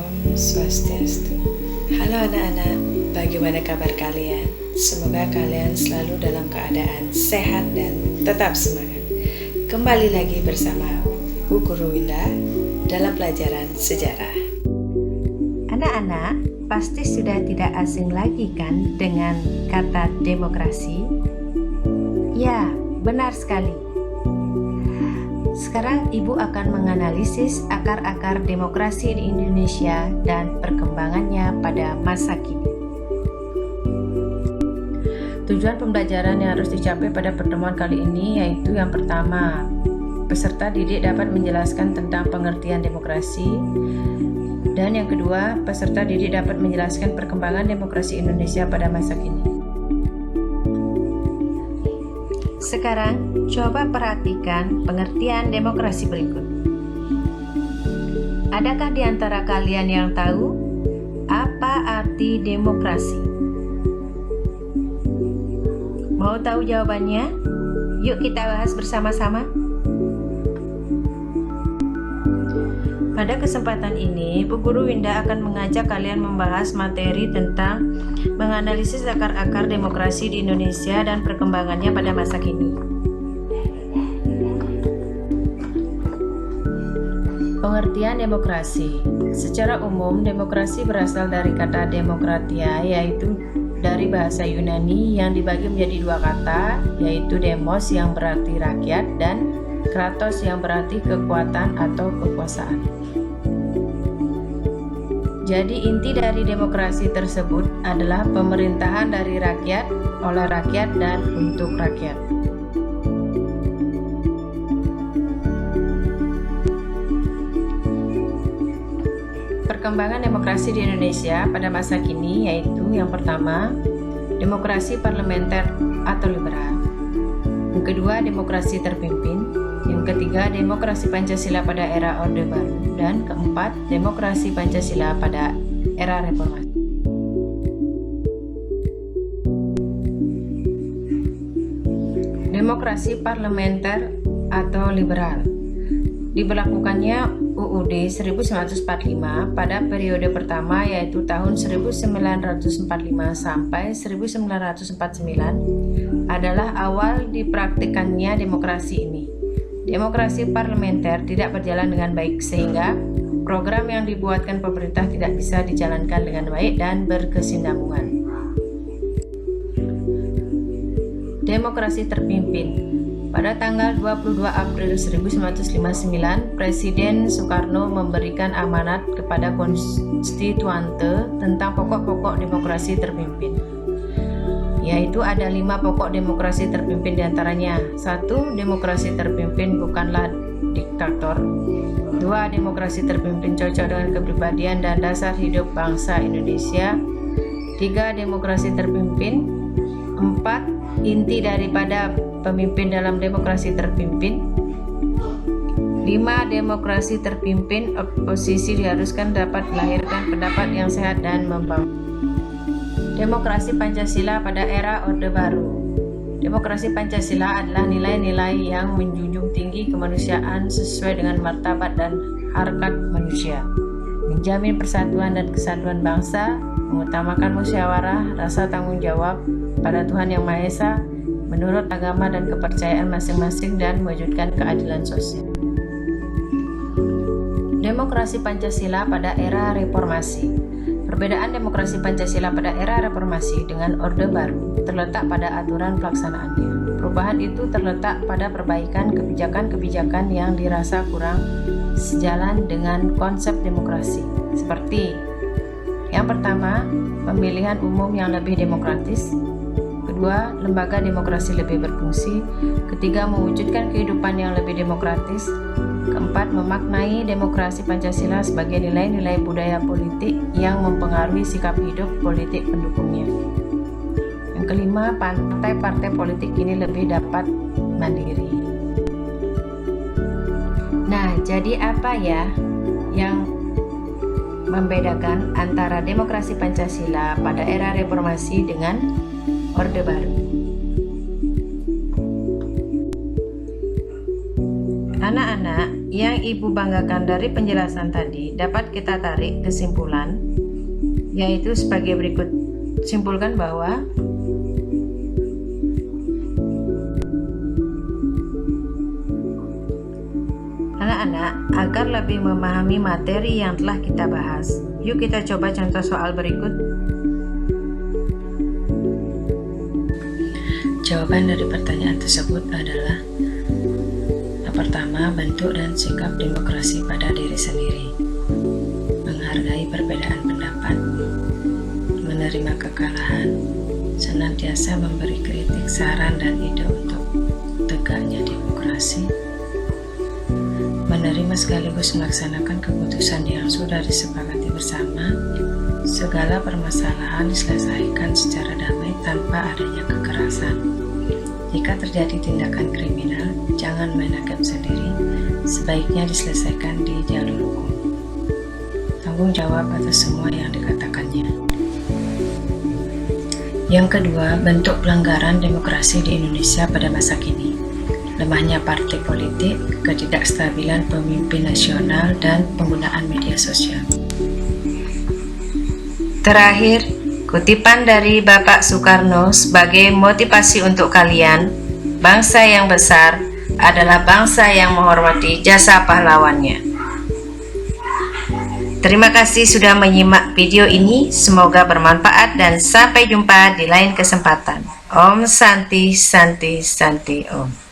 Om Swastiastu. Halo anak-anak, bagaimana kabar kalian? Semoga kalian selalu dalam keadaan sehat dan tetap semangat. Kembali lagi bersama Bu Guru Winda dalam pelajaran sejarah. Anak-anak pasti sudah tidak asing lagi kan dengan kata demokrasi? Ya, benar sekali. Sekarang Ibu akan menganalisis akar-akar demokrasi di Indonesia dan perkembangannya pada masa kini. Tujuan pembelajaran yang harus dicapai pada pertemuan kali ini yaitu yang pertama, peserta didik dapat menjelaskan tentang pengertian demokrasi, dan yang kedua, peserta didik dapat menjelaskan perkembangan demokrasi Indonesia pada masa kini. Sekarang, coba perhatikan pengertian demokrasi berikut. Adakah di antara kalian yang tahu apa arti demokrasi? Mau tahu jawabannya? Yuk kita bahas bersama-sama. Pada kesempatan ini, Bu Guru Winda akan mengajak kalian membahas materi tentang menganalisis akar-akar demokrasi di Indonesia dan perkembangannya pada masa kini. Pengertian demokrasi. Secara umum, demokrasi berasal dari kata demokratia, yaitu dari bahasa Yunani yang dibagi menjadi dua kata, yaitu demos yang berarti rakyat dan kratos yang berarti kekuatan atau kekuasaan. Jadi inti dari demokrasi tersebut adalah pemerintahan dari rakyat, oleh rakyat, dan untuk rakyat. Perkembangan demokrasi di Indonesia pada masa kini yaitu yang pertama, demokrasi parlementer atau liberal. Yang kedua, demokrasi terpimpin. Yang ketiga, demokrasi Pancasila pada era Orde Baru. Dan keempat, demokrasi Pancasila pada era reformasi. Demokrasi parlementer atau liberal. Diberlakukannya UUD 1945 pada periode pertama yaitu tahun 1945 sampai 1949 adalah awal dipraktikannya demokrasi ini. Demokrasi parlementer tidak berjalan dengan baik sehingga program yang dibuatkan pemerintah tidak bisa dijalankan dengan baik dan berkesinambungan. Demokrasi terpimpin. Pada tanggal 22 April 1959, Presiden Soekarno memberikan amanat kepada konstituante tentang pokok-pokok demokrasi terpimpin. Yaitu ada 5 pokok demokrasi terpimpin diantaranya. 1. Demokrasi terpimpin bukanlah diktator. 2. Demokrasi terpimpin cocok dengan kepribadian dan dasar hidup bangsa Indonesia. 3. Demokrasi terpimpin. 4. Inti daripada pemimpin dalam demokrasi terpimpin. 5. Demokrasi terpimpin, oposisi diharuskan dapat melahirkan pendapat yang sehat dan membangun. Demokrasi Pancasila pada era Orde Baru. Demokrasi Pancasila adalah nilai-nilai yang menjunjung tinggi kemanusiaan sesuai dengan martabat dan harkat manusia, menjamin persatuan dan kesatuan bangsa, mengutamakan musyawarah, rasa tanggung jawab pada Tuhan Yang Maha Esa, menurut agama dan kepercayaan masing-masing dan mewujudkan keadilan sosial. Demokrasi Pancasila pada era reformasi. Perbedaan demokrasi Pancasila pada era reformasi dengan Orde Baru terletak pada aturan pelaksanaannya. Perubahan itu terletak pada perbaikan kebijakan-kebijakan yang dirasa kurang sejalan dengan konsep demokrasi. Seperti yang pertama, pemilihan umum yang lebih demokratis. Kedua, lembaga demokrasi lebih berfungsi. Ketiga, mewujudkan kehidupan yang lebih demokratis. Keempat, memaknai demokrasi Pancasila sebagai nilai-nilai budaya politik yang mempengaruhi sikap hidup politik pendukungnya. Yang kelima, partai-partai politik ini lebih dapat mandiri. Nah, jadi apa ya yang membedakan antara demokrasi Pancasila pada era reformasi dengan Orde Baru? Anak-anak, Yang Ibu banggakan dari penjelasan tadi dapat kita tarik kesimpulan, yaitu sebagai berikut. Simpulkan bahwa anak-anak, agar lebih memahami materi yang telah kita bahas, yuk kita coba contoh soal berikut. Jawaban dari pertanyaan tersebut adalah yang pertama, bentuk dan sikap demokrasi pada diri sendiri, menghargai perbedaan pendapat, menerima kekalahan, senantiasa memberi kritik, saran, dan ide untuk tegaknya demokrasi, menerima sekaligus melaksanakan keputusan yang sudah disepakati bersama, segala permasalahan diselesaikan secara damai tanpa adanya kekerasan. Jika terjadi tindakan kriminal, jangan main hakim sendiri, sebaiknya diselesaikan di jalur hukum. Tanggung jawab atas semua yang dikatakannya. Yang kedua, bentuk pelanggaran demokrasi di Indonesia pada masa kini. Lemahnya partai politik, ketidakstabilan pemimpin nasional, dan penggunaan media sosial. Terakhir, kutipan dari Bapak Soekarno sebagai motivasi untuk kalian, bangsa yang besar adalah bangsa yang menghormati jasa pahlawannya. Terima kasih sudah menyimak video ini, semoga bermanfaat dan sampai jumpa di lain kesempatan. Om Santi Santi Santi Om.